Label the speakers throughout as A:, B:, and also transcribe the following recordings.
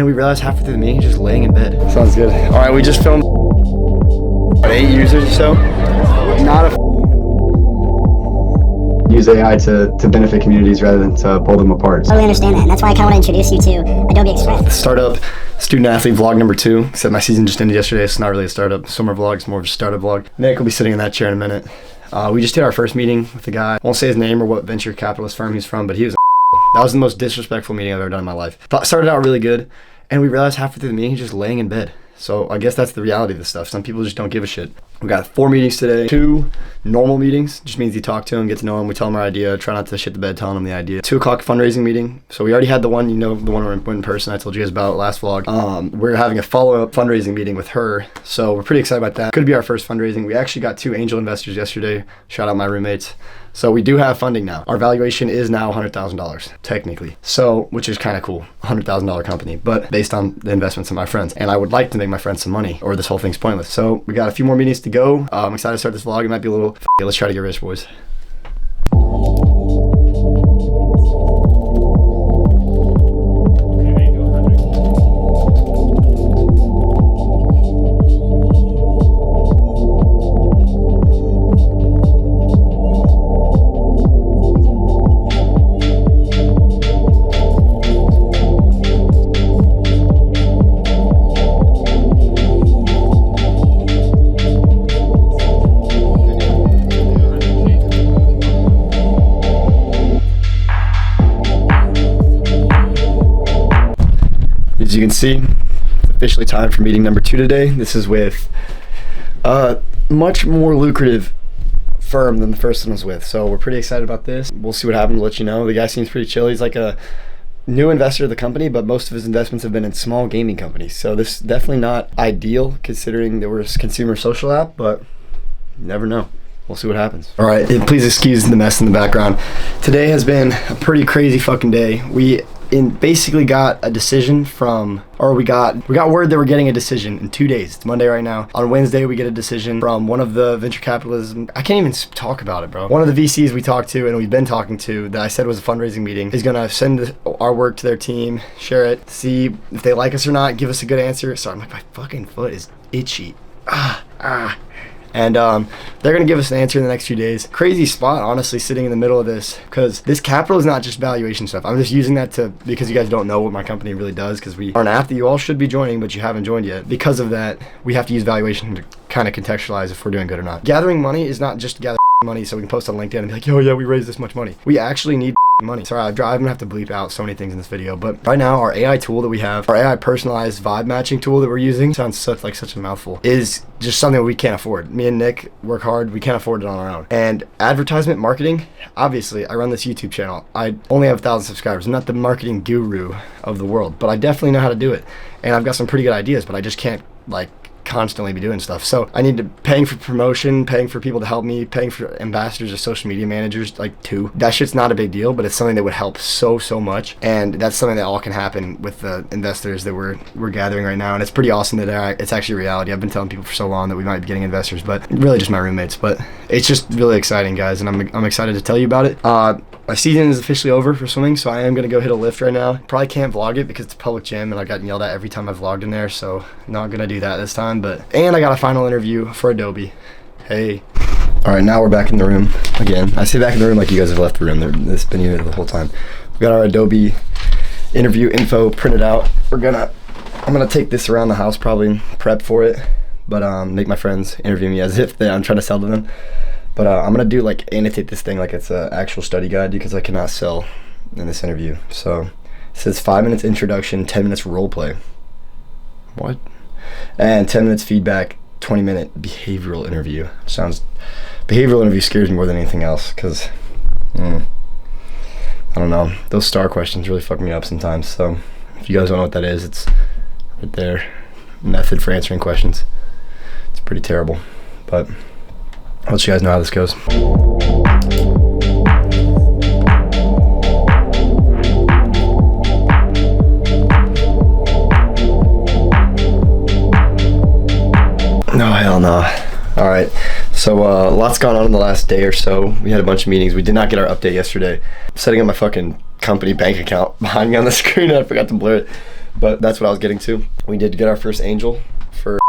A: and we realized halfway through the meeting just laying in bed. Sounds good. All right, we just filmed 8 users or so. Not a
B: use AI to benefit communities rather than to pull them apart.
C: Totally understand that, and that's why I kind of want to introduce you to Adobe Express.
A: Startup student athlete vlog number 2, except my season just ended yesterday. It's not really a startup. Summer vlog, it's more of a startup vlog. Nick will be sitting in that chair in a minute. We just did our first meeting with the guy. I won't say his name or what venture capitalist firm he's from, but he was that was the most disrespectful meeting I've ever done in my life. Started out really good, and we realized halfway through the meeting, just laying in bed. So I guess that's the reality of this stuff. Some people just don't give a shit. We got 4 meetings today. 2 normal meetings, just means you talk to them, get to know them, we tell them our idea, try not to shit the bed telling them the idea. 2 o'clock fundraising meeting. So we already had the one, the one we're in person I told you guys about last vlog. We're having a follow-up fundraising meeting with her. So we're pretty excited about that. Could be our first fundraising. We actually got 2 angel investors yesterday. Shout out my roommates. So we do have funding now. Our valuation is now $100,000, technically. So, which is kind of cool, $100,000 company, but based on the investments of my friends. And I would like to make my friends some money, or this whole thing's pointless. So we got a few more meetings to go. I'm excited to start this vlog. It might be a little, let's try to get rich, boys. As you can see, it's officially time for meeting number 2 today. This is with a much more lucrative firm than the first one was with. So we're pretty excited about this. We'll see what happens, we'll let you know. The guy seems pretty chill. He's like a new investor of the company, but most of his investments have been in small gaming companies. So this is definitely not ideal considering that we're a consumer social app, but you never know. We'll see what happens. All right, please excuse the mess in the background. Today has been a pretty crazy fucking day. We basically got a decision from, or we got word that we're getting a decision in 2 days. It's Monday right now. On Wednesday, we get a decision from one of the venture capitalism, I can't even talk about it, bro. One of the VCs we talked to and we've been talking to that I said was a fundraising meeting is gonna send our work to their team, share it, see if they like us or not, give us a good answer. Sorry, my fucking foot is itchy. And they're gonna give us an answer in the next few days. Crazy spot, honestly, sitting in the middle of this, because this capital is not just valuation stuff. I'm just using that because you guys don't know what my company really does, because we are an app that you all should be joining, but you haven't joined yet. Because of that, we have to use valuation to kind of contextualize if we're doing good or not. Gathering money is not just to gather money so we can post on LinkedIn and be like, yo, yeah, we raised this much money. We actually need money. Sorry, I'm gonna have to bleep out so many things in this video, but right now our AI tool that we have, our AI personalized vibe matching tool that we're using, sounds such a mouthful, is just something we can't afford. Me and Nick work hard, we can't afford it on our own. And advertisement marketing, obviously I run this YouTube channel. I only have 1,000 subscribers. I'm not the marketing guru of the world, but I definitely know how to do it. And I've got some pretty good ideas, but I just can't constantly be doing stuff. So I need to paying for promotion, paying for people to help me, paying for ambassadors or social media managers, 2. That shit's not a big deal, but it's something that would help so much. And that's something that all can happen with the investors that we're gathering right now. And it's pretty awesome that it's actually reality. I've been telling people for so long that we might be getting investors, but really just my roommates. But it's just really exciting, guys, and I'm excited to tell you about it. My season is officially over for swimming, so I am gonna go hit a lift right now. Probably can't vlog it because it's a public gym and I've gotten yelled at every time I've vlogged in there, so not gonna do that this time. And I got a final interview for Adobe. Hey. All right, now we're back in the room again. I say back in the room like you guys have left the room. It's been here the whole time. We got our Adobe interview info printed out. I'm gonna take this around the house probably and prep for it, but make my friends interview me as if I'm trying to sell to them. But I'm gonna do annotate this thing like it's an actual study guide because I cannot sell in this interview. So it says 5 minutes introduction, 10 minutes role play. What? And 10 minutes feedback, 20-minute behavioral interview. Behavioral interview scares me more than anything else because I don't know. Those star questions really fuck me up sometimes. So if you guys don't know what that is, it's right there. Method for answering questions. It's pretty terrible, but I'll let you guys know how this goes. No, hell no. All right, so lots gone on in the last day or so. We had a bunch of meetings. We did not get our update yesterday. I'm setting up my fucking company bank account behind me on the screen and I forgot to blur it. But that's what I was getting to. We did get our first angel for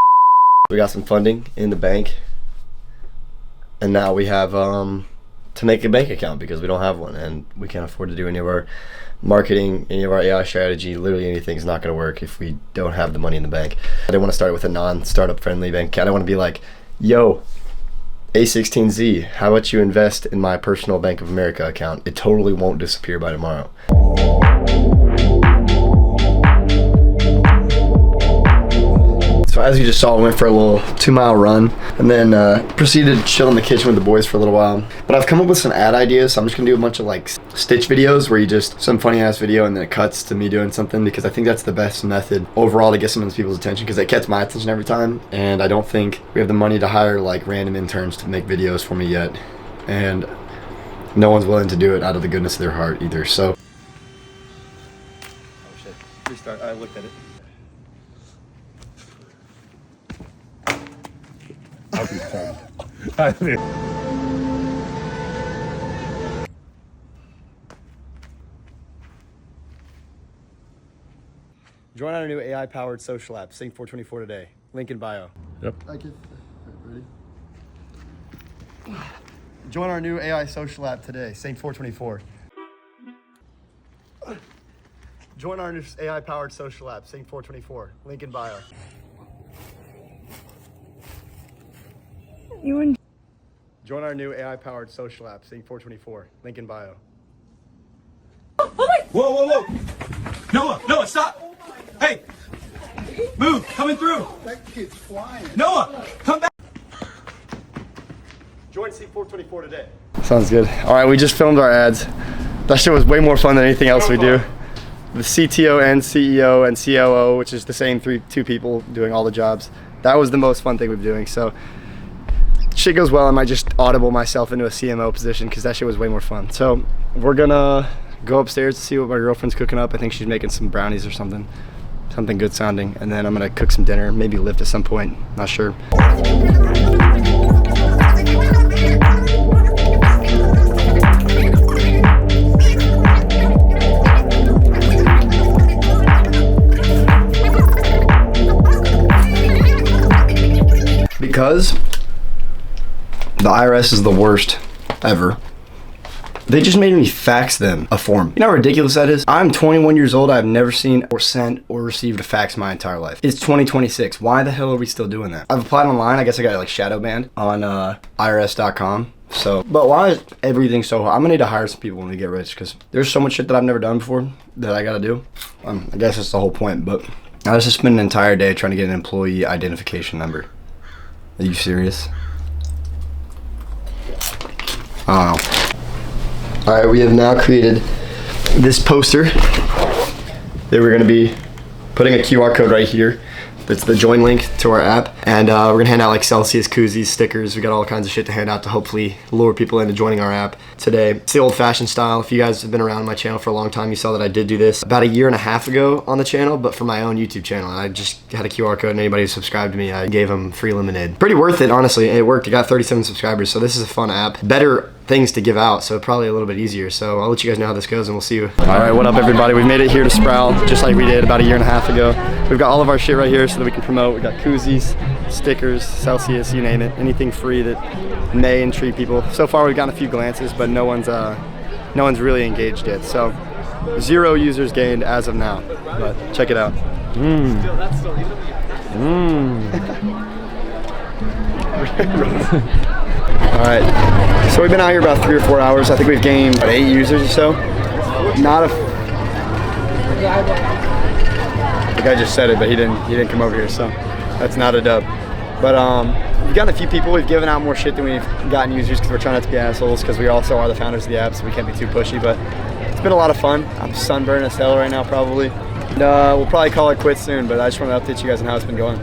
A: we got some funding in the bank. And now we have to make a bank account because we don't have one and we can't afford to do any of our marketing, any of our AI strategy. Literally anything's not going to work if we don't have the money in the bank. I didn't want to start it with a non-startup friendly bank account. I want to be like, yo, A16Z, how about you invest in my personal Bank of America account? It totally won't disappear by tomorrow. So as you just saw, we went for a little 2-mile run and then proceeded to chill in the kitchen with the boys for a little while. But I've come up with some ad ideas, so I'm just gonna do a bunch of like stitch videos where you just, some funny ass video and then it cuts to me doing something, because I think that's the best method overall to get some of these people's attention, because it gets my attention every time. And I don't think we have the money to hire like random interns to make videos for me yet. And no one's willing to do it out of the goodness of their heart either, so. Oh shit, restart, I looked at it. Join our new AI-powered social app, Sync 424 today. Link in bio.
D: Yep.
A: Ready? Join our new AI social app today, Sync 424. Join our new AI-powered social app, Sync 424. Link in bio. Join our new AI-powered social app, Sync 424. Link in bio.
E: Whoa! Noah, stop! Hey! Move! Coming through!
F: That kid's flying.
E: Noah! Come back!
A: Join Sync 424 today. Sounds good. All right, we just filmed our ads. That shit was way more fun than anything else we do. The CTO and CEO and COO, which is the same two people doing all the jobs. That was the most fun thing we've been doing. So shit goes well, I might just audible myself into a CMO position because that shit was way more fun. So we're gonna go upstairs to see what my girlfriend's cooking up. I think she's making some brownies or something good sounding. And then I'm gonna cook some dinner, maybe lift at some point, not sure. Because the IRS is the worst ever. They just made me fax them a form. You know how ridiculous that is? I'm 21 years old. I've never seen or sent or received a fax my entire life. It's 2026. Why the hell are we still doing that? I've applied online. I guess I got like shadow banned on IRS.com. So, but why is everything so hard? I'm gonna need to hire some people when we get rich, because there's so much shit that I've never done before that I gotta do. I guess that's the whole point, but I just spent an entire day trying to get an employee identification number. Are you serious? I don't know. All right, we have now created this poster that we're gonna be putting a QR code right here. That's the join link to our app. And we're gonna hand out like Celsius koozies, stickers. We got all kinds of shit to hand out to hopefully lure people into joining our app today. It's the old fashioned style. If you guys have been around my channel for a long time, you saw that I did do this about 1.5 years ago on the channel, but for my own YouTube channel. I just had a QR code and anybody who subscribed to me, I gave them free lemonade. Pretty worth it, honestly. It worked. It got 37 subscribers, so this is a fun app. Better things to give out, so probably a little bit easier. So I'll let you guys know how this goes and we'll see you. All right, what up everybody? We've made it here to Sproul, just like we did about 1.5 years ago. We've got all of our shit right here so that we can promote. We got koozies, stickers, Celsius, you name it. Anything free that may intrigue people. So far we've gotten a few glances, but no one's really engaged yet. So 0 users gained as of now, but check it out. All right, so we've been out here about 3 or 4 hours. I think we've gained about 8 users or so. Not a. The guy just said it, but he didn't come over here, so that's not a dub. But we've gotten a few people. We've given out more shit than we've gotten users because we're trying not to be assholes, because we also are the founders of the app, so we can't be too pushy. But it's been a lot of fun. I'm sunburned as hell right now, probably. And, we'll probably call it quits soon, but I just want to update you guys on how it's been going.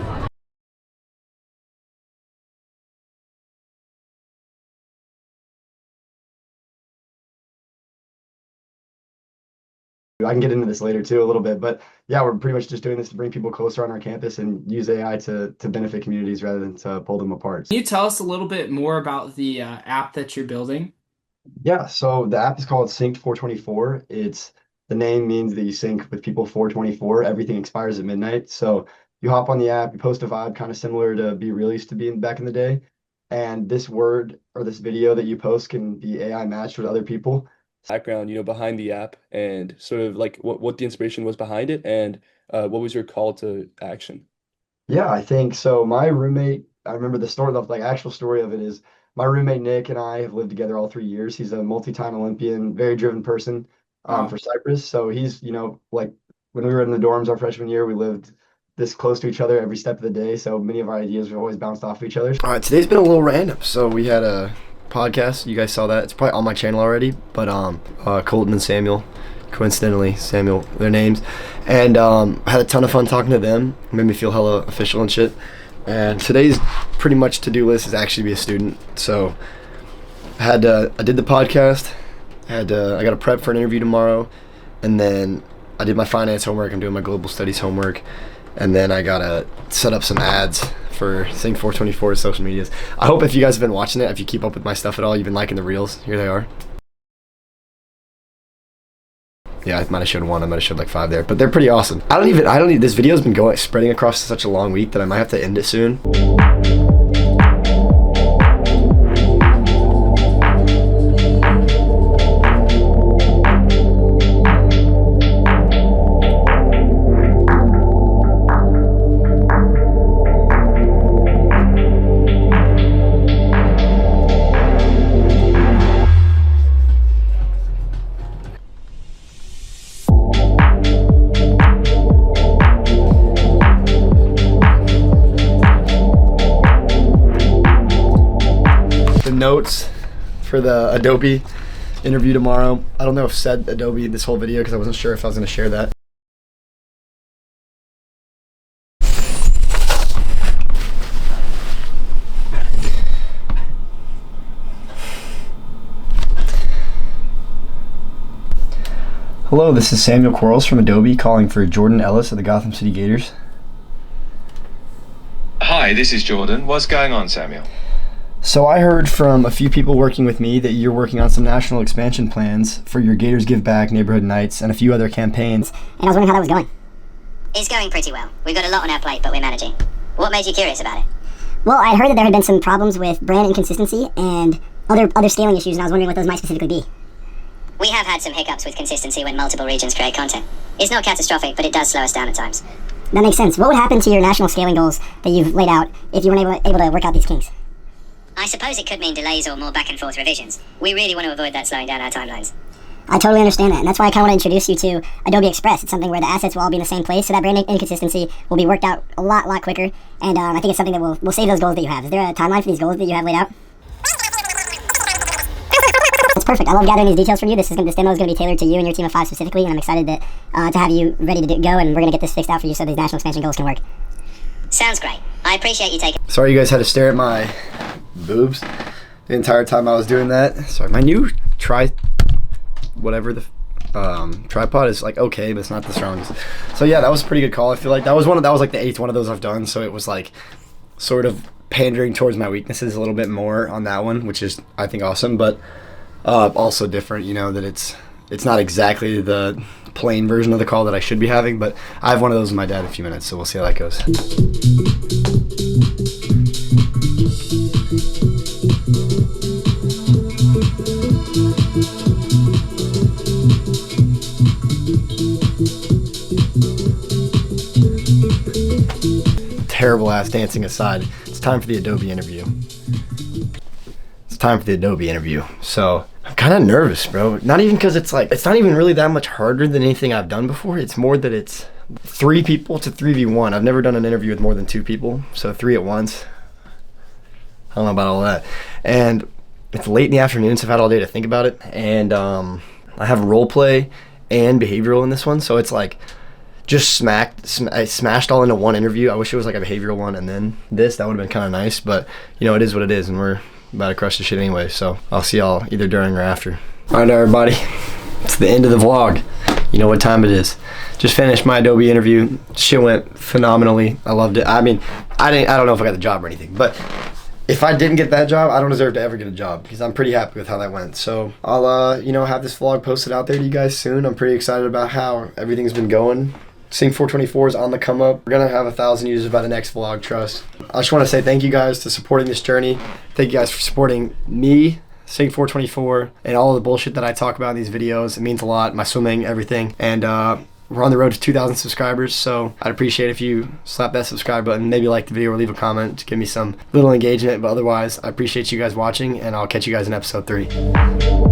B: I can get into this later too a little bit, but yeah, we're pretty much just doing this to bring people closer on our campus and use AI to benefit communities rather than to pull them apart.
G: Can you tell us a little bit more about the app that you're building?
B: Yeah, so the app is called Sync 424. It's The name means that you sync with people 424. Everything expires at midnight. So you hop on the app, you post a vibe kind of similar to Be Real used to be back in the day. And this word or this video that you post can be AI matched with other people.
D: Background, behind the app and sort of like what the inspiration was behind it and what was your call to action?
B: Yeah, I think so. My roommate, I remember the story, the like actual story of it is my roommate Nick and I have lived together all 3 years. He's a multi-time Olympian, very driven person for Cyprus. So he's, like when we were in the dorms our freshman year, we lived this close to each other every step of the day. So many of our ideas were always bounced off of each other.
A: All right, today's been a little random. So we had a podcast. You guys saw that. It's probably on my channel already. But Colton and Samuel, coincidentally, Samuel, their names. And I had a ton of fun talking to them. It made me feel hella official and shit. And today's pretty much to-do list is actually be a student. So I did the podcast. I got to prep for an interview tomorrow. And then I did my finance homework. I'm doing my global studies homework. And then I gotta set up some ads for Sync 424 social medias. I hope if you guys have been watching it, if you keep up with my stuff at all, you've been liking the reels. Here they are. Yeah, I might have showed one. I might have showed like 5 there, but they're pretty awesome. This video's been spreading across such a long week that I might have to end it soon. Notes for the Adobe interview tomorrow. I don't know if said Adobe this whole video because I wasn't sure if I was going to share that. Hello, this is Samuel Quarles from Adobe calling for Jordan Ellis of the Gotham City Gators.
F: Hi, this is Jordan. What's going on, Samuel?
A: So I heard from a few people working with me that you're working on some national expansion plans for your Gators Give Back, Neighborhood Nights, and a few other campaigns.
C: And I was wondering how that was going.
H: It's going pretty well. We've got a lot on our plate, but we're managing. What made you curious about it?
C: Well, I heard that there had been some problems with brand inconsistency and other scaling issues, and I was wondering what those might specifically be.
H: We have had some hiccups with consistency when multiple regions create content. It's not catastrophic, but it does slow us down at times.
C: That makes sense. What would happen to your national scaling goals that you've laid out if you weren't able to work out these kinks?
H: I suppose it could mean delays or more back and forth revisions. We really want to avoid that slowing down our timelines.
C: I totally understand that, and that's why I kind of want to introduce you to Adobe Express. It's something where the assets will all be in the same place, so that brand inconsistency will be worked out a lot quicker, and I think it's something that will save those goals that you have. Is there a timeline for these goals that you have laid out? That's perfect. I love gathering these details from you. This demo is going to be tailored to you and your team of 5 specifically, and I'm excited to have you ready to go, and we're going to get this fixed out for you so these national expansion goals can work.
H: Sounds great. I appreciate you taking...
A: Sorry you guys had to stare at my boobs the entire time I was doing that. Sorry, my new tripod is like okay, but it's not the strongest. So yeah, that was a pretty good call. I feel like that was like the 8th one of those I've done, so it was like sort of pandering towards my weaknesses a little bit more on that one, which is I think awesome, but also different, that it's not exactly the plain version of the call that I should be having, but I have one of those with my dad in a few minutes, so we'll see how that goes. Terrible ass dancing aside, it's time for the Adobe interview. So I'm kind of nervous, bro. Not even because it's not even really that much harder than anything I've done before. It's more that it's 3 people to 3v1. I've never done an interview with more than 2 people, so 3 at once. I don't know about all that. And it's late in the afternoon, so I've had all day to think about it. And I have role play and behavioral in this one, so it's like just I smashed all into one interview. I wish it was like a behavioral one and then this. That would have been kind of nice, but it is what it is, and we're about to crush the shit anyway, so I'll see y'all either during or after. Alright everybody, it's the end of the vlog. You know what time it is. Just finished my Adobe interview. Shit went phenomenally. I loved it. I mean, I don't know if I got the job or anything, but if I didn't get that job, I don't deserve to ever get a job because I'm pretty happy with how that went. So I'll, have this vlog posted out there to you guys soon. I'm pretty excited about how everything's been going. Sync 424 is on the come up. We're gonna have 1,000 users by the next vlog, trust. I just want to say thank you guys to supporting this journey. Thank you guys for supporting me, Sync 424, and all of the bullshit that I talk about in these videos. It means a lot, my swimming, everything. And we're on the road to 2,000 subscribers, so I'd appreciate if you slap that subscribe button, maybe like the video or leave a comment to give me some little engagement. But otherwise, I appreciate you guys watching, and I'll catch you guys in episode 3.